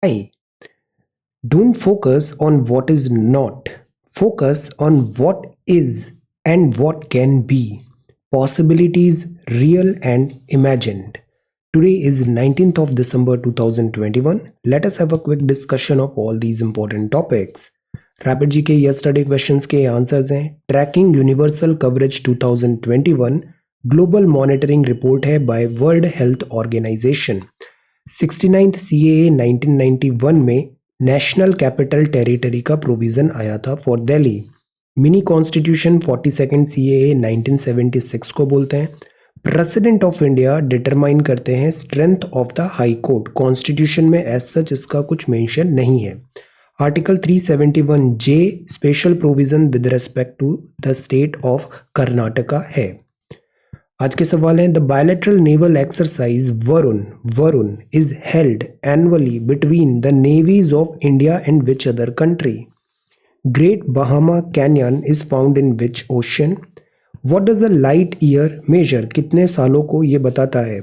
Hi, don't focus on what is not. Focus on what is and what can be. Possibilities real and imagined. Today is 19th of December 2021. Let us have a quick discussion of all these important topics. Rapid G K yesterday questions के answers हैं tracking universal coverage 2021 global monitoring report है by World Health Organisation 69th CAA 1991 में national capital territory का provision आया था for Delhi mini constitution 42nd CAA 1976 को बोलते हैं प्रेसिडेंट ऑफ इंडिया डिटरमाइन करते हैं strength of the high court constitution में एज सच इसका कुछ मेंशन नहीं है article 371J special provision with respect to the state of Karnataka है आज के सवाल हैं the bilateral naval exercise Varun is held annually between the navies of India and which other country Great Bahama Canyon is found in which ocean what does a light year measure कितने सालों को ये बताता है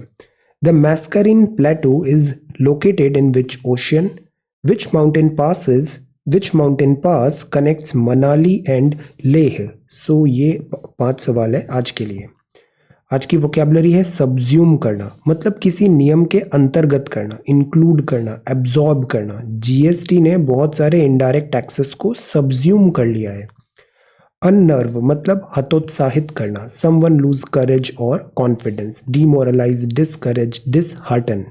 the Mascarene plateau is located in which ocean which mountain pass connects Manali and Leh so ये 5 सवाल है आज के लिए आज की वोकैबुलरी है सब्ज्यूम करना मतलब किसी नियम के अंतर्गत करना इंक्लूड करना एब्जॉर्ब करना जीएसटी ने बहुत सारे इनडायरेक्ट टैक्सेस को सब्ज्यूम कर लिया है अननर्व मतलब हतोत्साहित करना समवन लूज करेज और confidence demoralise discourage dishearten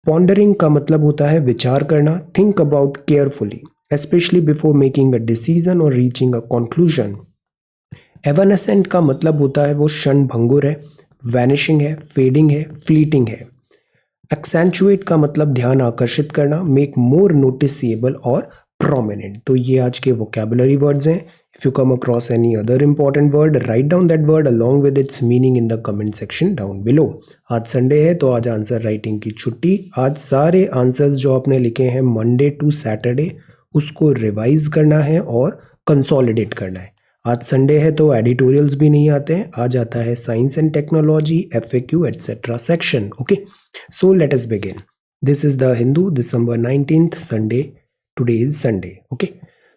pondering का मतलब होता है विचार करना think about carefully especially before making a decision और रीचिंग अ कंक्लूजन एवनेसेंट का मतलब होता है वो क्षण भंगुर है वैनिशिंग है फेडिंग है फ्लीटिंग है एक्सेंचुएट का मतलब ध्यान आकर्षित करना मेक मोर नोटिसेबल और प्रोमिनेंट तो ये आज के वोकैबुलरी वर्ड्स हैं if you come across any other important word write down that word along with its meaning in the comment section down below आज संडे है तो आज आंसर राइटिंग की छुट्टी आज सारे आंसर्स जो आपने लिखे हैं मंडे टू सैटरडे उसको रिवाइज करना है और कंसोलिडेट करना है आज संडे है तो एडिटोरियल्स भी नहीं आते हैं आज आता है science and technology FAQ etcetera section okay so let us begin this is the Hindu December 19th Sunday today is Sunday okay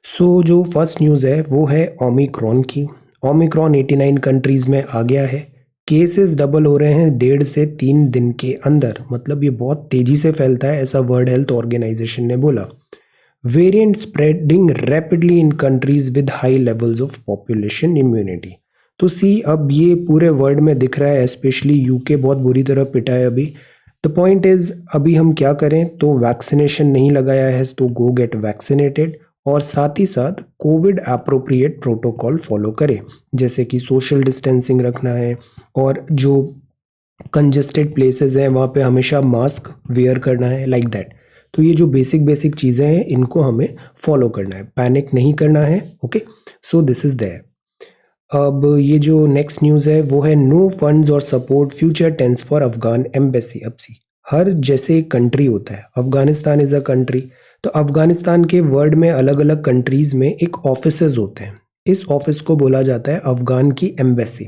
so जो फर्स्ट न्यूज़ है वो है ओमिक्रॉन की ओमिक्रॉन 89 कंट्रीज में आ गया है केसेस डबल हो रहे हैं 1.5 से 3 दिन के अंदर मतलब ये बहुत तेजी से फैलता है ऐसा वर्ल्ड हेल्थ ऑर्गेनाइजेशन ने बोला variant spreading rapidly in countries with high levels of population immunity तो सी अब ये पूरे वर्ल्ड में दिख रहा है स्पेशली यूके बहुत बुरी तरह पिटा है अभी द पॉइंट इज अभी हम क्या करें तो वैक्सीनेशन नहीं लगाया है तो गो गेट वैक्सीनेटेड और साथ ही साथ कोविड अप्रोप्रिएट प्रोटोकॉल फॉलो करें जैसे कि सोशल डिस्टेंसिंग रखना है और जो कंजेस्टेड प्लेसेस हैं वहाँ पे हमेशा मास्क वेयर करना है लाइक दैट तो ये जो बेसिक चीज़ें हैं इनको हमें फॉलो करना है पैनिक नहीं करना है okay so this is there अब ये जो नेक्स्ट न्यूज़ है वो है नो फंड्स और support future tense for Afghan embassy अब सी हर जैसे कंट्री होता है अफगानिस्तान इज़ अ कंट्री तो अफगानिस्तान के वर्ल्ड में अलग अलग कंट्रीज़ में एक ऑफिसेज होते हैं इस ऑफिस को बोला जाता है अफगान की एम्बेसी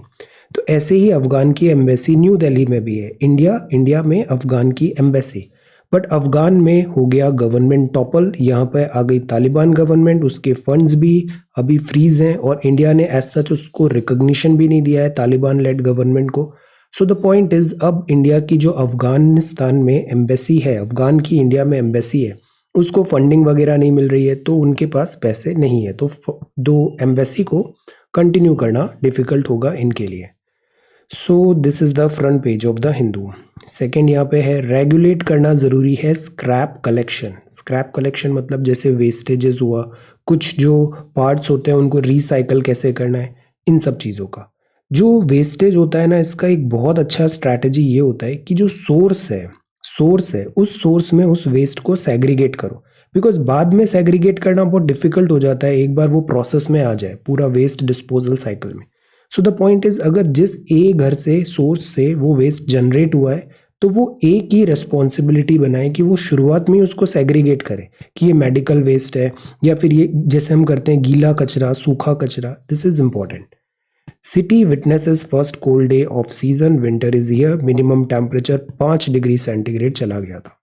तो ऐसे ही अफगान की एम्बेसी न्यू दिल्ली में भी है इंडिया में अफगान की एम्बेसी बट अफगान में हो गया गवर्नमेंट टॉपल यहाँ पे आ गई तालिबान गवर्नमेंट उसके फंड्स भी अभी फ्रीज हैं और इंडिया ने एज सच उसको रिकग्निशन भी नहीं दिया है तालिबान लेड गवर्नमेंट को सो द पॉइंट इज अब इंडिया की जो अफगानिस्तान में एम्बेसी है अफगान की इंडिया में एम्बेसी है उसको फंडिंग वगैरह नहीं मिल रही है तो उनके पास पैसे नहीं है तो दो एम्बेसी को कंटिन्यू करना डिफिकल्ट होगा इनके लिए so this is the front page of the Hindu second यहाँ पे है रेगुलेट करना ज़रूरी है स्क्रैप कलेक्शन मतलब जैसे वेस्टेजेस हुआ कुछ जो पार्ट्स होते हैं उनको रिसाइकल कैसे करना है इन सब चीज़ों का जो वेस्टेज होता है ना इसका एक बहुत अच्छा स्ट्रैटेजी ये होता है कि जो सोर्स है उस सोर्स में उस वेस्ट को सेग्रीगेट करो बिकॉज बाद में सेग्रीगेट करना बहुत डिफिकल्ट हो जाता है एक बार वो प्रोसेस में आ जाए पूरा वेस्ट डिस्पोजल साइकिल में सो द पॉइंट इज अगर जिस ए घर से सोर्स से वो वेस्ट जनरेट हुआ है तो वो ए की रिस्पॉन्सिबिलिटी बनाए कि वो शुरुआत में उसको सेग्रीगेट करे कि ये मेडिकल वेस्ट है या फिर ये जैसे हम करते हैं गीला कचरा सूखा कचरा this is important city witnesses first cold day of season winter is here minimum temperature 5 degree centigrade चला गया था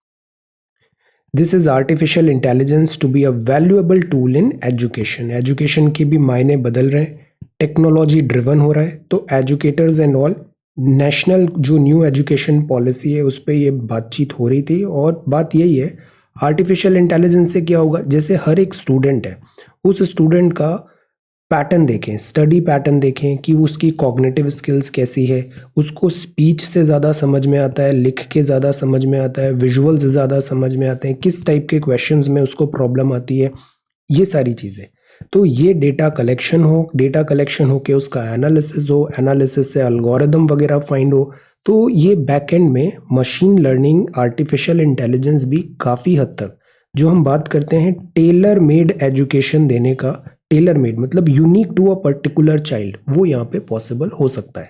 this is artificial intelligence to be a valuable tool in education. Education के भी मायने बदल रहे हैं, टेक्नोलॉजी ड्रिवन हो रहा है, तो एजुकेटर्स एंड ऑल नेशनल जो न्यू एजुकेशन पॉलिसी है उस पर ये बातचीत हो रही थी। और बात यही है, आर्टिफिशियल इंटेलिजेंस से क्या होगा, जैसे हर एक स्टूडेंट है, उस स्टूडेंट का पैटर्न देखें, स्टडी पैटर्न देखें कि उसकी कॉग्निटिव स्किल्स कैसी है, उसको स्पीच से ज़्यादा समझ में आता है, लिख के ज़्यादा समझ में आता है, विजुअल्स ज़्यादा समझ में आते हैं, किस टाइप के क्वेश्चंस में उसको प्रॉब्लम आती है, ये सारी चीज़ें। तो ये डेटा कलेक्शन हो के उसका एनालिसिस हो, एनालिसिस से एल्गोरिदम वगैरह फाइंड हो, तो ये बैक एंड में मशीन लर्निंग, आर्टिफिशियल इंटेलिजेंस भी काफ़ी हद तक, जो हम बात करते हैं टेलर मेड एजुकेशन देने का, टेलर मेड मतलब unique to a particular child, वो यहाँ पे पॉसिबल हो सकता है।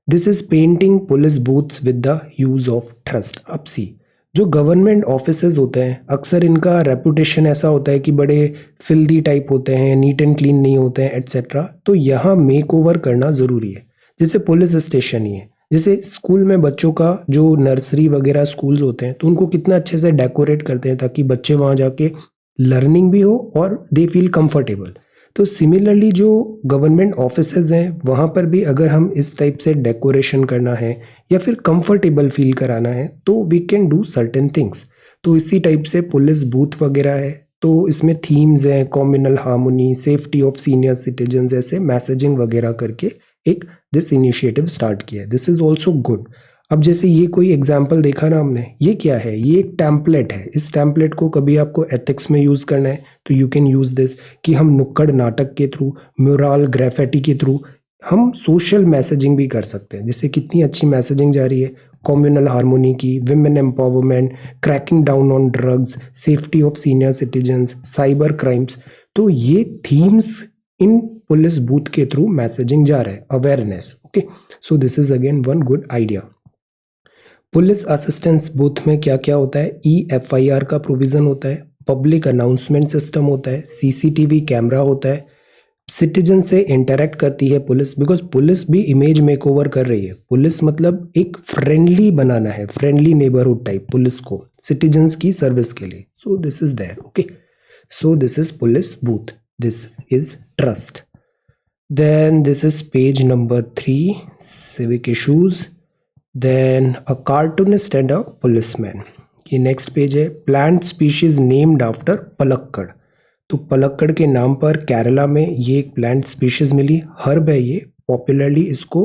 This is painting police booths with the use of trust. अब सी, जो गवर्नमेंट ऑफिसेज होते हैं अक्सर इनका रेपुटेशन ऐसा होता है कि बड़े फिल्दी टाइप होते हैं, नीट एंड क्लीन नहीं होते हैं एट्सेट्रा, तो यहाँ मेक ओवर करना ज़रूरी है। जैसे पुलिस स्टेशन ही है, जैसे स्कूल में बच्चों का जो नर्सरी वगैरह स्कूल्स होते हैं तो उनको कितना अच्छे से डेकोरेट करते हैं ताकि बच्चे वहाँ जाके लर्निंग भी हो और दे फील कंफर्टेबल। तो सिमिलरली जो गवर्नमेंट ऑफिसेज हैं वहाँ पर भी अगर हम इस टाइप से डेकोरेशन करना है या फिर कंफर्टेबल फील कराना है तो we can do certain things. तो इसी टाइप से पुलिस बूथ वगैरह है, तो इसमें थीम्स हैं, communal harmony, safety of senior citizens, ऐसे मैसेजिंग वगैरह करके एक दिस इनिशिएटिव स्टार्ट किया है। This is also good. अब जैसे ये कोई एग्जाम्पल देखा ना हमने, ये क्या है, ये एक टैम्पलेट है। इस टैम्पलेट को कभी आपको एथिक्स में यूज़ करना है तो यू कैन यूज़ दिस, कि हम नुक्कड़ नाटक के थ्रू, म्यूरल ग्राफिटी के थ्रू हम सोशल मैसेजिंग भी कर सकते हैं। जैसे कितनी अच्छी मैसेजिंग जा रही है, कम्युनल हार्मोनी की, women empowerment, cracking down on drugs, safety of senior citizens, cyber crimes. तो ये थीम्स इन पुलिस बूथ के थ्रू मैसेजिंग जा रहा है, awareness. Okay, so this is again one good idea. Police assistance booth में क्या क्या होता है, EFIR का प्रोविजन होता है, पब्लिक अनाउंसमेंट सिस्टम होता है, CCTV कैमरा होता है, सिटीजन से इंटरेक्ट करती है पुलिस, बिकॉज पुलिस भी इमेज मेकओवर कर रही है। पुलिस मतलब एक फ्रेंडली बनाना है, फ्रेंडली नेबरहुड टाइप पुलिस को सिटीजन्स की सर्विस के लिए। So this is there. Okay, so this is police booth, this is trust. Then this is page number 3, civic issues. Then a cartoonist and a policeman. ये next page है, plant species named after Palakkad. तो पलक्कड़ के नाम पर केरला में ये एक plant species मिली, herb है ये, पॉपुलरली इसको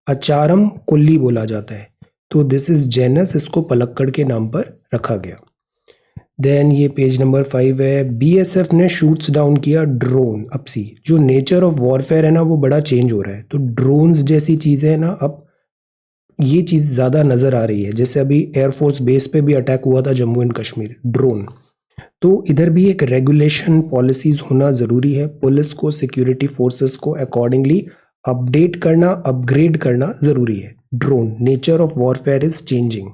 अचारम कुल्ली बोला जाता है। तो दिस इज जेनस, इसको पलक्कड़ के नाम पर रखा गया। देन ये पेज नंबर 5 है, BSF ने शूट्स डाउन किया ड्रोन। अब सी, जो नेचर ऑफ वॉरफेयर है ना वो बड़ा चेंज हो रहा है, तो ड्रोन्स जैसी चीज़ें है ना अब ये चीज़ ज़्यादा नज़र आ रही है। जैसे अभी एयरफोर्स बेस पे भी अटैक हुआ था जम्मू एंड कश्मीर, ड्रोन। तो इधर भी एक रेगुलेशन पॉलिसीज होना ज़रूरी है। पुलिस को, सिक्योरिटी फोर्सेस को अकॉर्डिंगली अपडेट करना, अपग्रेड करना ज़रूरी है। Drone, nature of warfare is changing.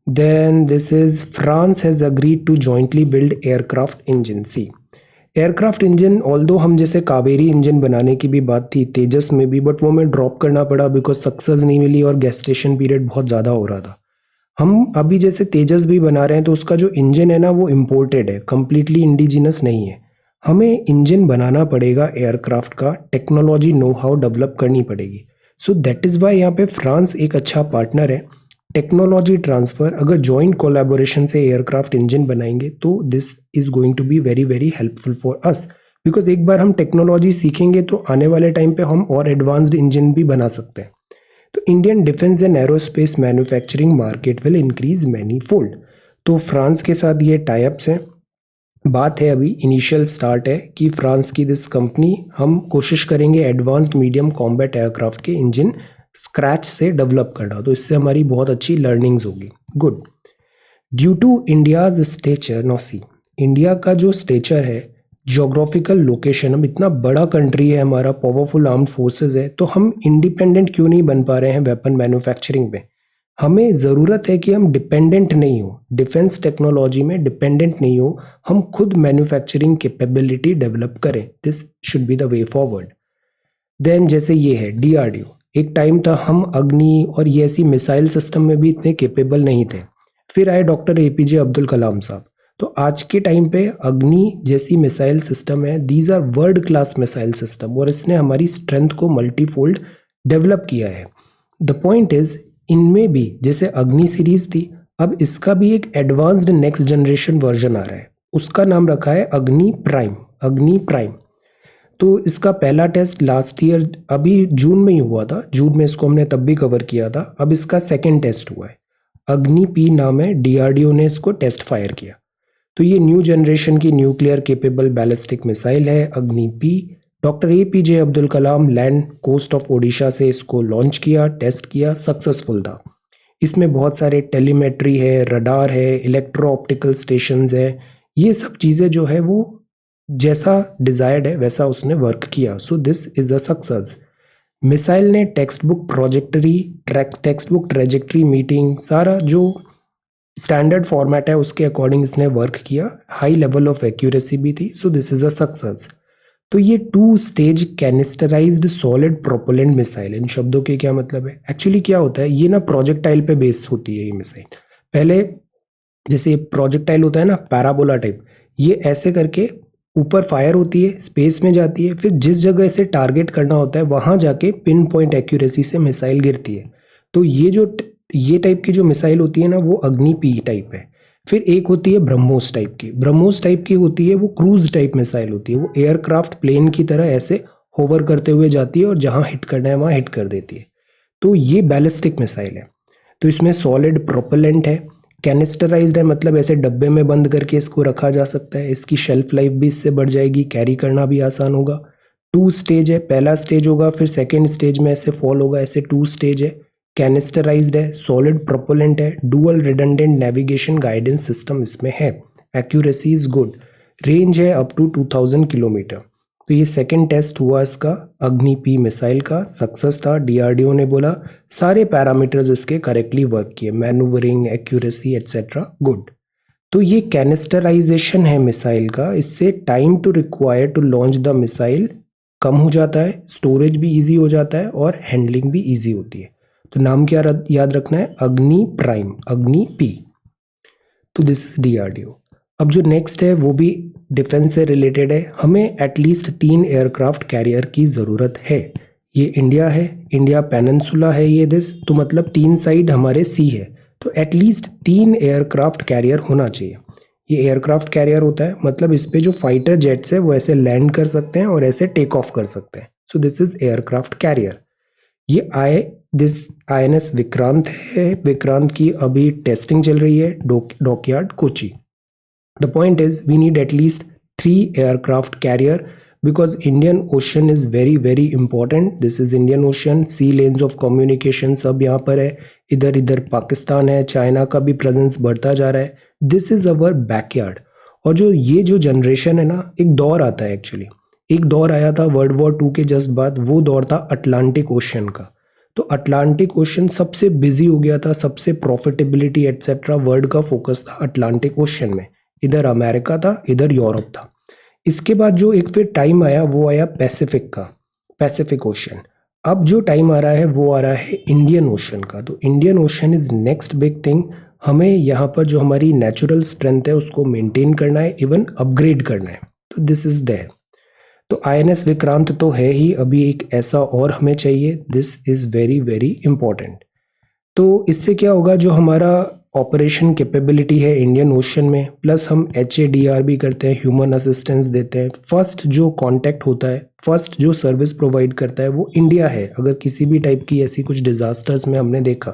Then this is, France has agreed to jointly build aircraft engine. See, aircraft engine, although हम जैसे कावेरी इंजन बनाने की भी बात थी तेजस में भी, बट वो हमें ड्रॉप करना पड़ा बिकॉज सक्सेस नहीं मिली और गेस्टेशन पीरियड बहुत ज़्यादा हो रहा था। हम अभी जैसे तेजस भी बना रहे हैं तो उसका जो इंजन है ना वो इम्पोर्टेड है, कंप्लीटली इंडिजिनस नहीं है। हमें इंजन बनाना पड़ेगा एयरक्राफ्ट का, टेक्नोलॉजी नो हाउ डेवलप करनी पड़ेगी। सो दैट इज़ वाई यहाँ पे फ्रांस एक अच्छा पार्टनर है। टेक्नोलॉजी ट्रांसफ़र, अगर जॉइंट कोलैबोरेशन से एयरक्राफ्ट इंजन बनाएंगे तो this is going to be very very helpful for us, because एक बार हम टेक्नोलॉजी सीखेंगे तो आने वाले टाइम पे हम और एडवांस्ड इंजन भी बना सकते हैं। तो Indian defence and aerospace manufacturing market will increase many fold. तो फ्रांस के साथ ये टाइप्स हैं। बात है अभी इनिशियल स्टार्ट है कि फ्रांस की दिस कंपनी, हम कोशिश करेंगे एडवांस्ड मीडियम कॉम्बैट एयरक्राफ्ट के इंजन स्क्रैच से डेवलप करना, तो इससे हमारी बहुत अच्छी लर्निंग्स होगी। Good. Due to India's stature, no see, India का जो स्टेचर है, जोग्राफिकल लोकेशन, हम इतना बड़ा कंट्री है, हमारा पावरफुल आर्म्ड फोर्सेस है, तो हम इंडिपेंडेंट क्यों नहीं बन पा रहे हैं वेपन मैन्युफैक्चरिंग में। हमें ज़रूरत है कि हम डिपेंडेंट नहीं हो, डिफेंस टेक्नोलॉजी में डिपेंडेंट नहीं हो, हम खुद मैन्युफैक्चरिंग कैपेबिलिटी डेवलप करें। This should be the way forward. Then जैसे ये है DRDO, एक टाइम था हम अग्नि और ये ऐसी मिसाइल सिस्टम में भी इतने कैपेबल नहीं थे। फिर आए डॉक्टर एपीजे अब्दुल कलाम साहब। तो आज के टाइम पे अग्नि जैसी मिसाइल सिस्टम है, these are world class missile system, और इसने हमारी स्ट्रेंथ को मल्टीफोल्ड डेवलप किया है। द पॉइंट इज, इनमें भी जैसे अग्नि सीरीज थी, अब इसका भी एक एडवांस्ड नेक्स्ट जनरेशन वर्जन आ रहा है, उसका नाम रखा है अग्नि प्राइम। अग्नि प्राइम। तो इसका पहला टेस्ट लास्ट ईयर अभी जून में ही हुआ था, जून में इसको हमने तब भी कवर किया था। अब इसका सेकेंड टेस्ट हुआ है, अग्नि पी नाम है, डीआरडीओ ने इसको टेस्ट फायर किया। तो ये न्यू जनरेशन की न्यूक्लियर केपेबल बैलिस्टिक मिसाइल है Agni P. Doctor APJ Abdul Kalam land coast of Odisha से इसको लॉन्च किया, टेस्ट किया, सक्सेसफुल था। इसमें बहुत सारे टेलीमेट्री है, रडार है, इलेक्ट्रो ऑप्टिकल स्टेशंस है, ये सब चीज़ें जो है वो जैसा डिजायर्ड है वैसा उसने वर्क किया। सो this is a success. Missile ने टेक्स्ट बुक ट्रेजेक्ट्री मीटिंग, सारा जो स्टैंडर्ड फॉर्मेट है उसके अकॉर्डिंग इसने वर्क किया, हाई लेवल ऑफ एक्यूरेसी भी थी। So this is a success. तो ये 2 stage canisterized solid propellant missile, इन शब्दों के क्या मतलब है? एक्चुअली क्या होता है, ये ना प्रोजेक्टाइल पे बेस्ड होती है ये मिसाइल। पहले जैसे प्रोजेक्टाइल होता है ना पैराबोला टाइप, ये ऐसे करके ऊपर फायर होती है, स्पेस में जाती है, फिर जिस जगह से टारगेट करना होता है वहां जाके पिन पॉइंट एक्यूरेसी से मिसाइल गिरती है। तो ये टाइप की जो मिसाइल होती है ना वो अग्नि पी टाइप है। फिर एक होती है ब्रह्मोस टाइप की। ब्रह्मोस टाइप की होती है वो क्रूज टाइप मिसाइल होती है, वो एयरक्राफ्ट प्लेन की तरह ऐसे होवर करते हुए जाती है और जहां हिट करना है वहां हिट कर देती है। तो ये बैलिस्टिक मिसाइल है। तो इसमें सॉलिड प्रोपेलेंट है, कैनिस्टराइज्ड है, मतलब ऐसे डब्बे में बंद करके इसको रखा जा सकता है, इसकी शेल्फ लाइफ भी इससे बढ़ जाएगी, कैरी करना भी आसान होगा। 2 स्टेज है, पहला स्टेज होगा फिर सेकेंड स्टेज में ऐसे फॉल होगा, ऐसे 2 स्टेज है। कैनिस्टराइज्ड है, सॉलिड प्रोपेलेंट है, dual redundant navigation guidance system इसमें है, एक्यूरेसी इज गुड, रेंज है अप टू 2000 किलोमीटर। तो ये सेकेंड टेस्ट हुआ इसका अग्नि पी मिसाइल का, सक्सेस था। डीआरडीओ ने बोला सारे पैरामीटर्स इसके करेक्टली वर्क किए, मैनूवरिंग, एक्यूरेसी एटसेट्रा गुड। तो ये कैनिस्टराइजेशन है मिसाइल का, इससे time to require to launch the missile कम हो जाता है, स्टोरेज भी इजी हो जाता है और हैंडलिंग भी इजी होती है। तो नाम क्या याद रखना है, अग्नि प्राइम, अग्नि पी। तो दिस इज डीआरडीओ। अब जो नेक्स्ट है वो भी डिफेंस से रिलेटेड है। हमें एटलीस्ट 3 एयरक्राफ्ट कैरियर की ज़रूरत है। ये इंडिया है, इंडिया पेनिनसुला है ये दिस, तो मतलब 3 साइड हमारे सी है, तो एटलीस्ट 3 एयरक्राफ्ट कैरियर होना चाहिए। ये एयरक्राफ्ट कैरियर होता है मतलब इस पे जो फाइटर जेट्स है वो ऐसे लैंड कर सकते हैं और ऐसे टेक ऑफ कर सकते हैं। सो दिस इज एयरक्राफ्ट कैरियर। ये दिस INS विक्रांत है, विक्रांत की अभी टेस्टिंग चल रही है dockyard Kochi. The point is we need at least 3 aircraft carrier because Indian Ocean is very very important. This is Indian Ocean, sea lanes of communication सब यहाँ पर है, इधर इधर पाकिस्तान है, चाइना का भी प्रेजेंस बढ़ता जा रहा है। This is our backyard. और जो जनरेशन है ना, एक दौर आता है एक्चुअली, एक दौर आया था वर्ल्ड वॉर 2 के जस्ट बाद, वो दौर था अटलांटिक ओशन का। तो अटलांटिक ओशन सबसे बिजी हो गया था, सबसे प्रॉफिटेबिलिटी एटसेट्रा वर्ल्ड का फोकस था अटलांटिक ओशन में। इधर अमेरिका था, इधर यूरोप था। इसके बाद जो एक फिर टाइम आया वो आया पैसिफिक का, पैसिफिक ओशन। अब जो टाइम आ रहा है वो आ रहा है इंडियन ओशन का। तो Indian ocean is next big thing. हमें यहाँ पर जो हमारी नेचुरल स्ट्रेंथ है उसको मेंटेन करना है, इवन अपग्रेड करना है। तो दिस इज देयर। तो INS विक्रांत तो है ही, अभी एक ऐसा और हमें चाहिए। This is very very important. तो इससे क्या होगा, जो हमारा ऑपरेशन कैपेबिलिटी है इंडियन ओशन में, प्लस हम HADR भी करते हैं, ह्यूमन असिस्टेंस देते हैं। फर्स्ट जो कांटेक्ट होता है, फर्स्ट जो सर्विस प्रोवाइड करता है वो इंडिया है। अगर किसी भी टाइप की ऐसी कुछ डिजास्टर्स में हमने देखा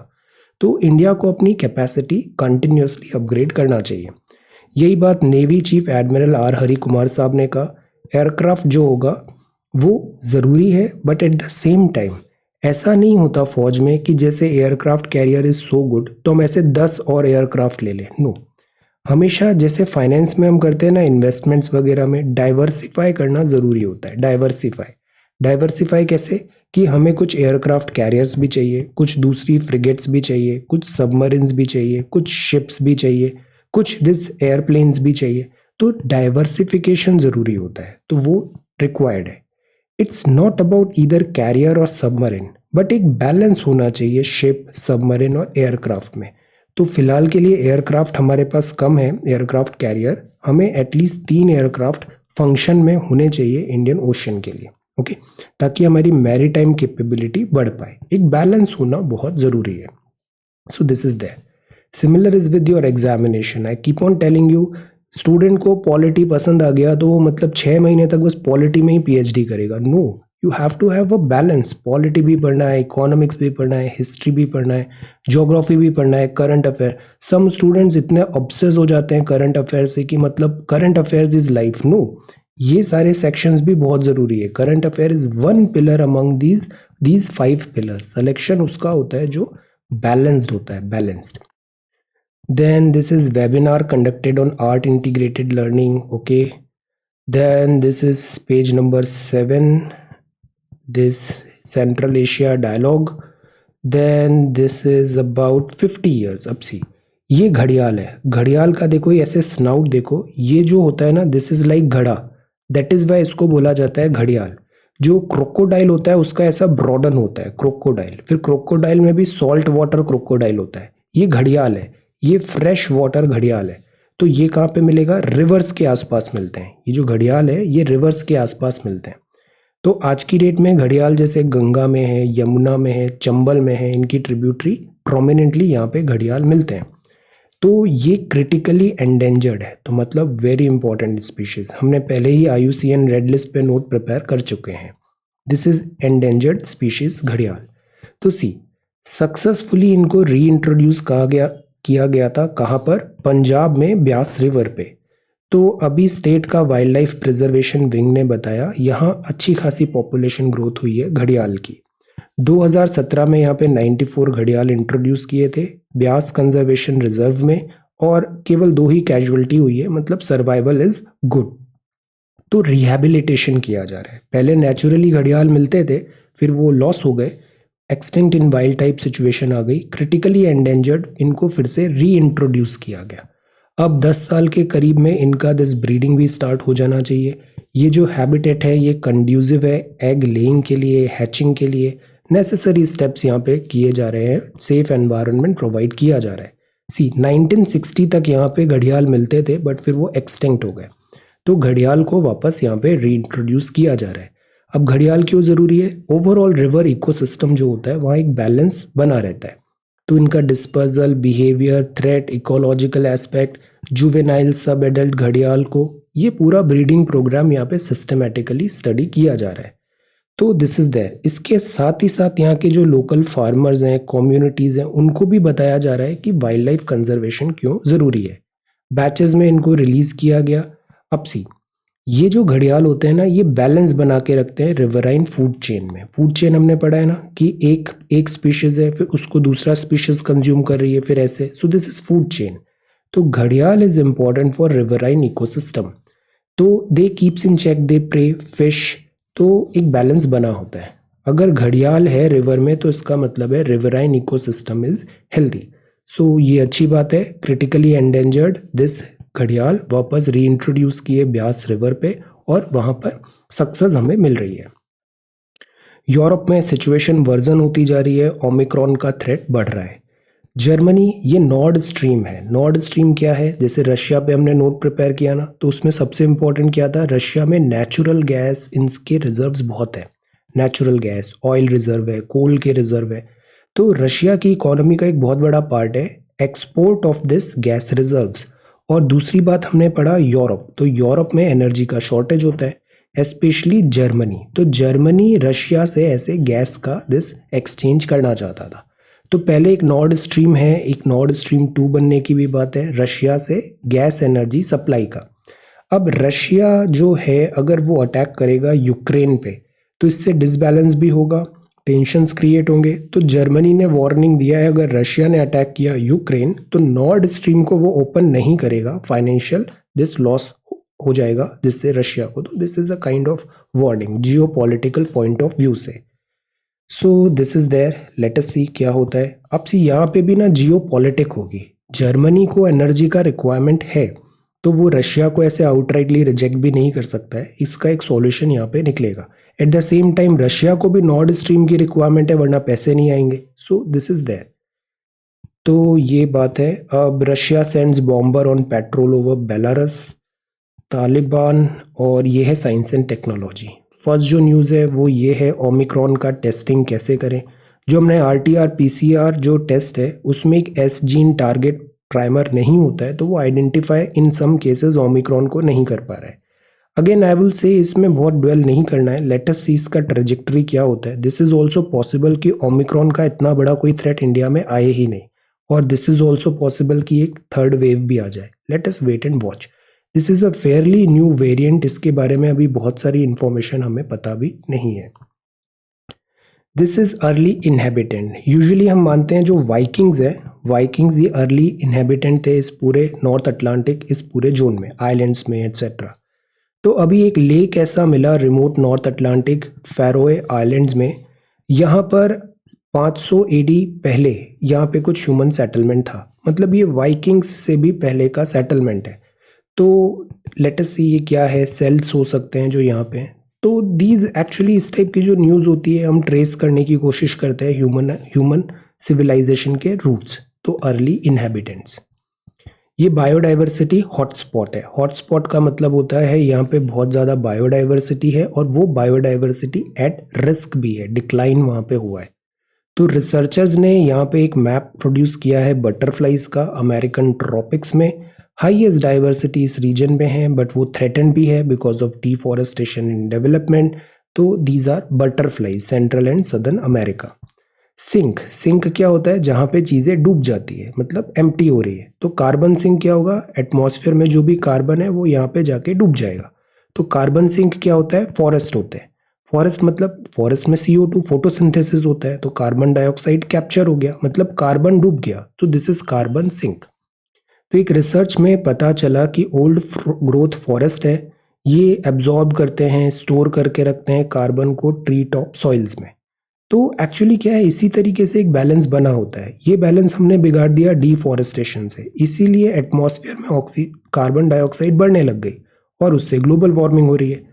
तो इंडिया को अपनी कैपेसिटी कंटिन्यूसली अपग्रेड करना चाहिए। यही बात navy chief admiral R Hari Kumar साहब ने कहा, एयरक्राफ्ट जो होगा वो ज़रूरी है, but at the same time ऐसा नहीं होता फौज में कि जैसे aircraft carrier is so good तो हम ऐसे 10 और एयरक्राफ्ट ले लें। नो, हमेशा जैसे फाइनेंस में हम करते हैं ना, इन्वेस्टमेंट्स वगैरह में डाइवर्सिफाई करना ज़रूरी होता है। डाइवर्सिफाई कैसे कि हमें कुछ एयरक्राफ्ट कैरियर्स भी चाहिए, कुछ दूसरी फ्रिगेट्स भी चाहिए, कुछ सबमरीन्स भी चाहिए, कुछ शिप्स भी चाहिए, कुछ दिस एयरप्लेन्स भी चाहिए। तो डाइवर्सिफिकेशन ज़रूरी होता है, तो वो रिक्वायर्ड है। It's not about either carrier और सबमरीन, बट एक बैलेंस होना चाहिए शिप, सबमरीन और एयरक्राफ्ट में। तो फिलहाल के लिए एयरक्राफ्ट हमारे पास कम है, एयरक्राफ्ट कैरियर, हमें एटलीस्ट 3 एयरक्राफ्ट फंक्शन में होने चाहिए इंडियन ओशन के लिए, ओके, ताकि हमारी मैरीटाइम कैपेबिलिटी बढ़ पाए। एक बैलेंस होना बहुत ज़रूरी है। So this is there. Similar is with your examination. I keep on telling you, student को पॉलिटी पसंद आ गया तो वो मतलब 6 महीने तक बस पॉलिटी में ही पीएचडी करेगा। No, you have to have a balance. Polity भी पढ़ना है, इकोनॉमिक्स भी पढ़ना है, हिस्ट्री भी पढ़ना है, ज्योग्राफी भी पढ़ना है, करंट अफेयर। सम स्टूडेंट्स इतने ऑब्सेस हो जाते हैं करंट अफेयर से कि मतलब current affairs is life. No, ये सारे सेक्शंस भी बहुत ज़रूरी है। Current affair is one pillar among these 5 pillars. Selection उसका होता है जो बैलेंस्ड होता है, balanced. Then this is webinar conducted on art integrated learning, okay. Then this is page number 7, this Central Asia dialogue. Then this is about 50 years. अब सी, ये घड़ियाल है। घड़ियाल का देखो, ये ऐसे स्नाउट देखो, ये जो होता है ना, दिस इज लाइक घड़ा, दैट इज वाई इसको बोला जाता है घड़ियाल। जो क्रोकोडाइल होता है उसका ऐसा ब्रॉडन होता है क्रोकोडाइल, फिर क्रोकोडाइल में भी सॉल्ट वाटर क्रोकोडाइल होता है। ये घड़ियाल है, ये फ्रेश वाटर घड़ियाल है। तो ये कहाँ पे मिलेगा? रिवर्स के आसपास मिलते हैं। ये जो घड़ियाल है ये रिवर्स के आसपास मिलते हैं। तो आज की डेट में घड़ियाल जैसे गंगा में है, यमुना में है, चंबल में है, इनकी ट्रिब्यूटरी प्रोमिनेंटली यहाँ पे घड़ियाल मिलते हैं। तो ये क्रिटिकली एंडेंजर्ड है, तो मतलब वेरी इंपॉर्टेंट स्पीशीज। हमने पहले ही IUCN रेड लिस्ट पे नोट प्रिपेयर कर चुके हैं। दिस इज एंडेंजर्ड स्पीशीज घड़ियाल। तो सी, सक्सेसफुली इनको री इंट्रोड्यूस किया गया था कहाँ पर? पंजाब में ब्यास रिवर पे। तो अभी स्टेट का वाइल्ड लाइफ प्रिजर्वेशन विंग ने बताया यहाँ अच्छी खासी पॉपुलेशन ग्रोथ हुई है घड़ियाल की। 2017 में यहाँ पे 94 घड़ियाल इंट्रोड्यूस किए थे ब्यास कंजर्वेशन रिजर्व में, और केवल 2 ही कैजुअलिटी हुई है, मतलब सर्वाइवल इज गुड। तो रिहैबिलिटेशन किया जा रहा है। पहले नेचुरली घड़ियाल मिलते थे, फिर वो लॉस हो गए, extinct in wild type situation आ गई, क्रिटिकली एंडेंजर्ड, इनको फिर से री इंट्रोड्यूस किया गया। अब 10 साल के करीब में इनका दिस ब्रीडिंग भी स्टार्ट हो जाना चाहिए। ये जो हैबिटेट है ये कंड्यूसिव है एग लेइंग के लिए, हैचिंग के लिए। नेसेसरी स्टेप्स यहाँ पे किए जा रहे हैं, सेफ एनवायरनमेंट प्रोवाइड किया जा रहा है। सी, 1960 तक यहाँ पे घड़ियाल मिलते थे, बट फिर वो एक्सटिंक्ट हो गए। तो घड़ियाल को वापस यहाँ पे री इंट्रोड्यूस किया जा रहा है। अब घड़ियाल क्यों ज़रूरी है? ओवरऑल रिवर इकोसिस्टम जो होता है वहाँ एक बैलेंस बना रहता है। तो इनका dispersal, behaviour, threat, ecological aspect, juvenile, सब एडल्ट घड़ियाल को, ये पूरा ब्रीडिंग प्रोग्राम यहाँ पे सिस्टमेटिकली स्टडी किया जा रहा है। तो दिस इज देयर। इसके साथ ही साथ यहाँ के जो लोकल फार्मर्स हैं, कम्युनिटीज़ हैं, उनको भी बताया जा रहा है कि वाइल्ड लाइफ कंजर्वेशन क्यों ज़रूरी है। बैचेस में इनको रिलीज़ किया गया। अब सी, ये जो घड़ियाल होते हैं ना, ये बैलेंस बना के रखते हैं रिवराइन फूड चेन में। फूड चेन हमने पढ़ा है ना कि एक स्पीशीज है, फिर उसको दूसरा स्पीशीज कंज्यूम कर रही है, फिर ऐसे। So this is food chain. तो घड़ियाल is important for riverine ecosystem. तो they keeps in check, they prey fish. तो एक बैलेंस बना होता है। अगर घड़ियाल है रिवर में तो इसका मतलब है रिवराइन इकोसिस्टम इज हेल्दी। सो ये अच्छी बात है। क्रिटिकली एंडेंजर्ड दिस घड़ियाल वापस री इंट्रोड्यूस किए ब्यास रिवर पे, और वहाँ पर सक्सेस हमें मिल रही है। यूरोप में सिचुएशन वर्जन होती जा रही है, ओमिक्रॉन का थ्रेट बढ़ रहा है। जर्मनी, ये नॉर्ड स्ट्रीम है। नॉर्ड स्ट्रीम क्या है? जैसे रशिया पे हमने नोट प्रिपेयर किया ना, तो उसमें सबसे इंपॉर्टेंट क्या था? रशिया में नेचुरल गैस, इनके रिजर्व्स बहुत है। नेचुरल गैस, ऑयल रिजर्व है, कोल के रिजर्व है। तो रशिया की इकोनॉमी का एक बहुत बड़ा पार्ट है export of this gas reserves. और दूसरी बात हमने पढ़ा यूरोप, तो यूरोप में एनर्जी का शॉर्टेज होता है, स्पेशली जर्मनी। तो जर्मनी रशिया से ऐसे गैस का दिस एक्सचेंज करना चाहता था। तो पहले एक नॉर्ड स्ट्रीम है, एक नॉर्ड स्ट्रीम 2 बनने की भी बात है रशिया से गैस एनर्जी सप्लाई का। अब रशिया जो है अगर वो अटैक करेगा यूक्रेन पे, तो इससे डिसबैलेंस भी होगा, टेंशन्स क्रिएट होंगे। तो जर्मनी ने वार्निंग दिया है अगर रशिया ने अटैक किया यूक्रेन तो नॉर्ड स्ट्रीम को वो ओपन नहीं करेगा, फाइनेंशियल दिस लॉस हो जाएगा जिससे रशिया को। तो this is a kind of warning geopolitical point of view से। So this is there, let us see क्या होता है। अब सी, यहाँ पे भी ना जियो पॉलिटिक होगी। जर्मनी को एनर्जी का रिक्वायरमेंट है, तो वो रशिया को ऐसे आउटराइटली रिजेक्ट भी नहीं कर सकता है। इसका एक सॉल्यूशन यहाँ पे निकलेगा। Eight the same time Russia को भी नॉर्ड स्ट्रीम की रिक्वायरमेंट है, वरना पैसे नहीं आएंगे। So this is there. तो ये बात है। अब Russia sends bomber on patrol over Belarus, Taliban, और ये है साइंस एंड टेक्नोलॉजी। फर्स्ट जो न्यूज़ है वो ये है ओमिक्रॉन का टेस्टिंग कैसे करें। जो हमने RT-R PCR जो टेस्ट है उसमें एक एस जीन टारगेट प्राइमर नहीं होता है, तो वो identify in some cases Omicron को नहीं कर पा रहा है। अगेन आई विल से इसमें बहुत ड्वेल नहीं करना है, लेट अस सी इसका ट्रेजेक्टरी क्या होता है। दिस इज ऑल्सो पॉसिबल कि ओमिक्रॉन का इतना बड़ा कोई थ्रेट इंडिया में आए ही नहीं, और दिस इज ऑल्सो पॉसिबल कि एक थर्ड वेव भी आ जाए। Let us wait and watch. This is a fairly new variant, इसके बारे में अभी बहुत सारी इंफॉर्मेशन हमें पता भी नहीं है। This is early inhabitant. Usually हम मानते हैं जो वाइकिंग्स है, वाइकिंग्स ये अर्ली इनहेबिटेंट थे इस पूरे नॉर्थ अटलांटिक, इस पूरे जोन में, आइलैंड्स में एट्सेट्रा। तो अभी एक लेक ऐसा मिला रिमोट नॉर्थ अटलांटिक फैरोए आइलैंड्स में, यहाँ पर 500 AD पहले यहाँ पे कुछ ह्यूमन सेटलमेंट था, मतलब ये वाइकिंग्स से भी पहले का सेटलमेंट है। तो लेट अस सी ये क्या है, सेल्स हो सकते हैं जो यहाँ पे हैं। तो दीज एक्चुअली इस टाइप की जो न्यूज़ होती है हम ट्रेस करने की कोशिश करते हैं ह्यूमन सिविलाइजेशन के रूट्स। तो अर्ली इनहेबिटेंट्स, ये बायोडाइवर्सिटी हॉटस्पॉट है। हॉटस्पॉट का मतलब होता है यहाँ पे बहुत ज़्यादा बायोडाइवर्सिटी है, और वो बायोडाइवर्सिटी एट रिस्क भी है, डिक्लाइन वहाँ पे हुआ है। तो रिसर्चर्स ने यहाँ पे एक मैप प्रोड्यूस किया है बटरफ्लाइज का अमेरिकन ट्रॉपिक्स में। हाईएस्ट डाइवर्सिटी इस रीजन में है, बट वो थ्रेटन भी है because of deforestation in development. तो these are butterflies, central and southern America. Sink, sink क्या होता है, जहाँ पे चीज़ें डूब जाती है, मतलब एम्प्टी हो रही है। तो कार्बन सिंक क्या होगा, एटमॉस्फेयर में जो भी कार्बन है वो यहाँ पे जाके डूब जाएगा। तो कार्बन सिंक क्या होता है, फॉरेस्ट होते हैं। फॉरेस्ट मतलब फॉरेस्ट में CO2 फोटोसिंथेसिस होता है, तो कार्बन डाइऑक्साइड कैप्चर हो गया, मतलब कार्बन डूब गया। तो दिस इज कार्बन सिंक। तो एक रिसर्च में पता चला कि ओल्ड ग्रोथ फॉरेस्ट है, ये एब्जॉर्ब करते हैं, स्टोर करके रखते हैं कार्बन को ट्री टॉप सॉइल्स में। तो एक्चुअली क्या है, इसी तरीके से एक बैलेंस बना होता है। ये बैलेंस हमने बिगाड़ दिया डिफॉरेस्टेशन से, इसीलिए एटमॉस्फेयर में कार्बन डाइऑक्साइड बढ़ने लग गई, और उससे ग्लोबल वार्मिंग हो रही है।